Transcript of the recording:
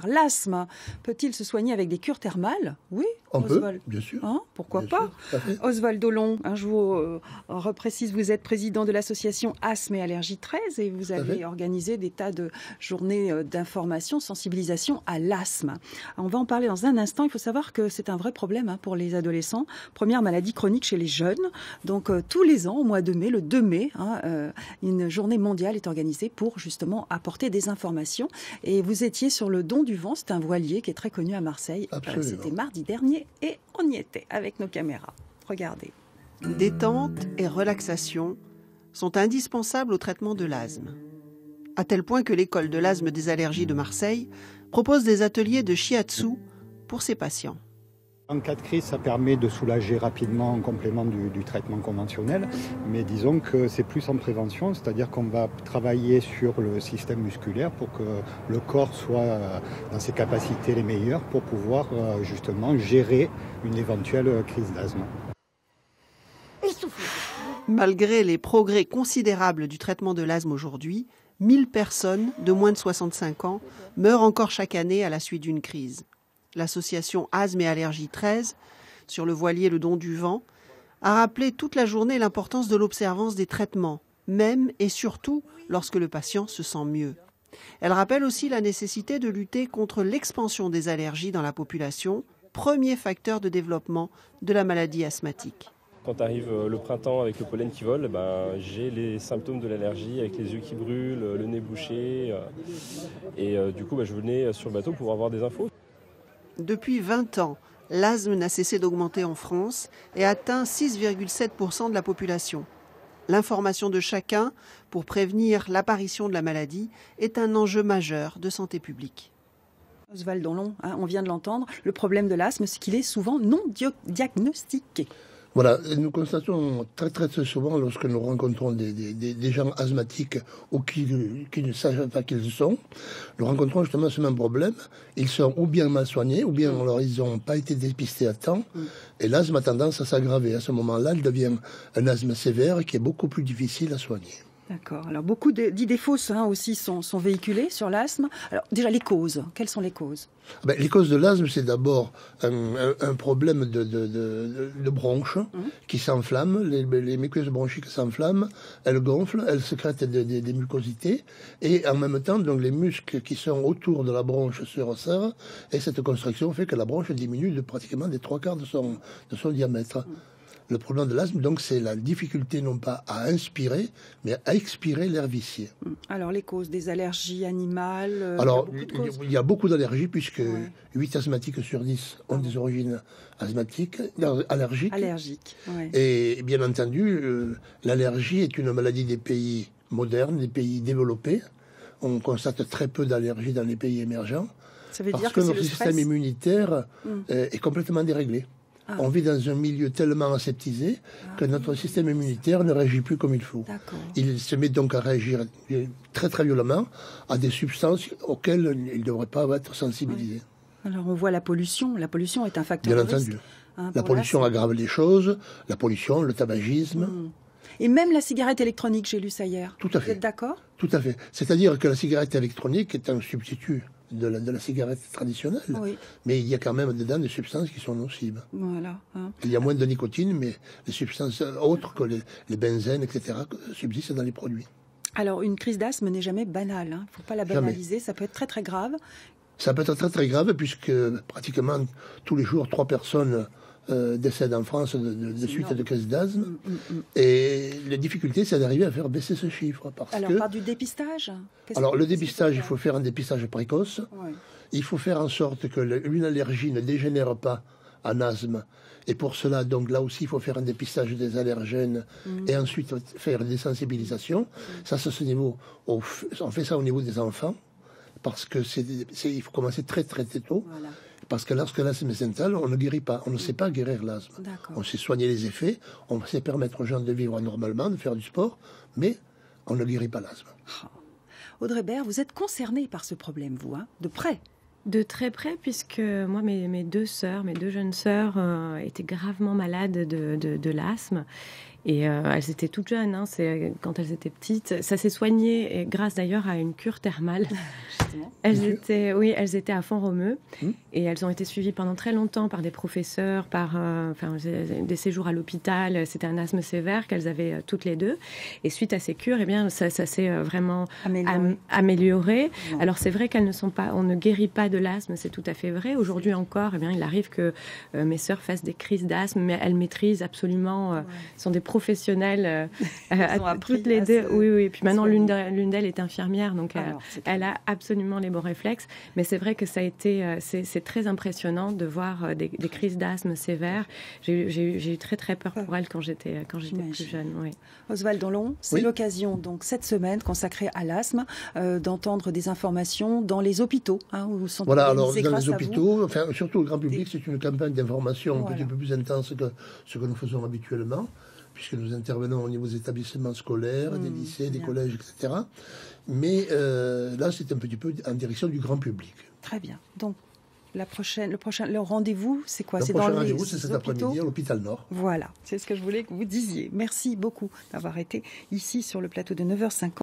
L'asthme peut-il se soigner avec des cures thermales? Oui, On Oswald. peut, bien sûr. Hein, pourquoi Bien pas? sûr, tout à fait. Oswald Dolon, je vous reprécise, vous êtes président de l'association Asthme et Allergie 13 et vous avez organisé des tas de journées d'information, sensibilisation à l'asthme. On va en parler dans un instant. Il faut savoir que c'est un vrai problème pour les adolescents. Première maladie chronique chez les jeunes. Donc tous les ans, au mois de mai, le 2 mai, une journée mondiale est organisée pour justement apporter des informations. Et vous étiez sur le don du vent, c'est un voilier qui est très connu à Marseille. C'était mardi dernier et on y était avec nos caméras. Regardez. Détente et relaxation sont indispensables au traitement de l'asthme. À tel point que l'école de l'asthme des allergies de Marseille propose des ateliers de shiatsu pour ses patients. En cas de crise, ça permet de soulager rapidement en complément du traitement conventionnel, mais disons que c'est plus en prévention, c'est-à-dire qu'on va travailler sur le système musculaire pour que le corps soit dans ses capacités les meilleures pour pouvoir justement gérer une éventuelle crise d'asthme. Malgré les progrès considérables du traitement de l'asthme aujourd'hui, 1000 personnes de moins de 65 ans meurent encore chaque année à la suite d'une crise. L'association Asthme et Allergie 13, sur le voilier Le Don du Vent, a rappelé toute la journée l'importance de l'observance des traitements, même et surtout lorsque le patient se sent mieux. Elle rappelle aussi la nécessité de lutter contre l'expansion des allergies dans la population, premier facteur de développement de la maladie asthmatique. Quand arrive le printemps avec le pollen qui vole, j'ai les symptômes de l'allergie avec les yeux qui brûlent, le nez bouché. Du coup, je venais sur le bateau pour avoir des infos. Depuis 20 ans, l'asthme n'a cessé d'augmenter en France et atteint 6,7% de la population. L'information de chacun pour prévenir l'apparition de la maladie est un enjeu majeur de santé publique. Oswald Dolon, on vient de l'entendre, le problème de l'asthme, c'est qu'il est souvent non diagnostiqué. Voilà, nous constatons très souvent lorsque nous rencontrons des gens asthmatiques ou qui ne savent pas qu'ils sont, nous rencontrons justement ce même problème. Ils sont ou bien mal soignés, ou bien ils n'ont pas été dépistés à temps. Et l'asthme a tendance à s'aggraver. À ce moment-là, il devient un asthme sévère qui est beaucoup plus difficile à soigner. D'accord. Alors beaucoup d'idées fausses aussi sont véhiculées sur l'asthme. Alors déjà les causes. Quelles sont les causes? Les causes de l'asthme, c'est d'abord un problème de bronches qui s'enflamment. Les muqueuses bronchiques s'enflamment, elles gonflent, elles sécrètent des mucosités. Et en même temps, donc, les muscles qui sont autour de la bronche se resserrent. Et cette constriction fait que la bronche diminue de pratiquement des 3/4 de son diamètre. Le problème de l'asthme, donc, c'est la difficulté non pas à inspirer, mais à expirer l'air vicié. Alors, les causes des allergies animales Alors, il y a beaucoup d'allergies, puisque 8 asthmatiques sur 10 ont des origines allergiques. Et bien entendu, l'allergie est une maladie des pays modernes, des pays développés. On constate très peu d'allergies dans les pays émergents. Ça veut parce dire que c'est notre le système immunitaire est complètement déréglé. On vit dans un milieu tellement aseptisé que notre système immunitaire ne réagit plus comme il faut. Il se met donc à réagir très violemment à des substances auxquelles il ne devrait pas être sensibilisé. Alors on voit la pollution. La pollution est un facteur de risque. Bien entendu. La pollution aggrave les choses. La pollution, le tabagisme. Et même la cigarette électronique, j'ai lu ça hier. Tout à fait. Vous êtes d'accord? Tout à fait. C'est-à-dire que la cigarette électronique est un substitut de la cigarette traditionnelle. Mais il y a quand même dedans des substances qui sont nocives. Voilà. Il y a moins de nicotine, mais les substances autres que les benzènes, etc., subsistent dans les produits. Alors, une crise d'asthme n'est jamais banale. Il ne faut pas la banaliser. Ça peut être très grave. Ça peut être très grave, puisque pratiquement tous les jours, 3 personnes décèdent en France de suite de crise d'asthme. Et la difficulté, c'est d'arriver à faire baisser ce chiffre. Par du dépistage? Alors, le dépistage, il faut faire un dépistage précoce. Il faut faire en sorte que une allergie ne dégénère pas en asthme. Et pour cela, donc là aussi, il faut faire un dépistage des allergènes et ensuite faire des sensibilisations. Ça, c'est ce niveau. On fait ça au niveau des enfants, parce que il faut commencer très tôt. Parce que lorsque l'asthme s'installe, on ne guérit pas. On ne sait pas guérir l'asthme. On sait soigner les effets, on sait permettre aux gens de vivre normalement, de faire du sport, mais on ne guérit pas l'asthme. Audrey Baird, vous êtes concernée par ce problème, vous, de près? De très près, puisque moi, mes deux jeunes sœurs, étaient gravement malades de l'asthme. Et elles étaient toutes jeunes, hein, quand elles étaient petites. Ça s'est soigné, et grâce d'ailleurs à une cure thermale. Elles étaient à Font-Romeu et elles ont été suivies pendant très longtemps par des professeurs, par des séjours à l'hôpital. C'était un asthme sévère qu'elles avaient toutes les deux. Et suite à ces cures, eh bien, ça s'est vraiment amélioré. Ouais. Alors c'est vrai on ne guérit pas de l'asthme, c'est tout à fait vrai. Aujourd'hui encore, eh bien, il arrive que mes sœurs fassent des crises d'asthme, mais elles maîtrisent absolument, sont des professionnels toutes les deux. Oui. Et puis maintenant, l'une d'elles est infirmière, donc elle a absolument les bons réflexes. Mais c'est vrai que ça a été, c'est très impressionnant de voir des crises d'asthme sévères. J'ai eu très très peur pour elle quand j'étais plus jeune. Oui. Oswald Donlon, c'est l'occasion donc cette semaine consacrée à l'asthme d'entendre des informations dans les hôpitaux. Où sont alors dans les hôpitaux, surtout le grand public, c'est une campagne d'information un petit peu plus intense que ce que nous faisons habituellement, puisque nous intervenons au niveau des établissements scolaires, des lycées, des collèges, etc. Mais là, c'est un petit peu en direction du grand public. Très bien. Donc, le rendez-vous, c'est quoi? C'est dans les rendez-vous, c'est cet après-midi à l'hôpital Nord. Voilà, c'est ce que je voulais que vous disiez. Merci beaucoup d'avoir été ici sur le plateau de 9h50.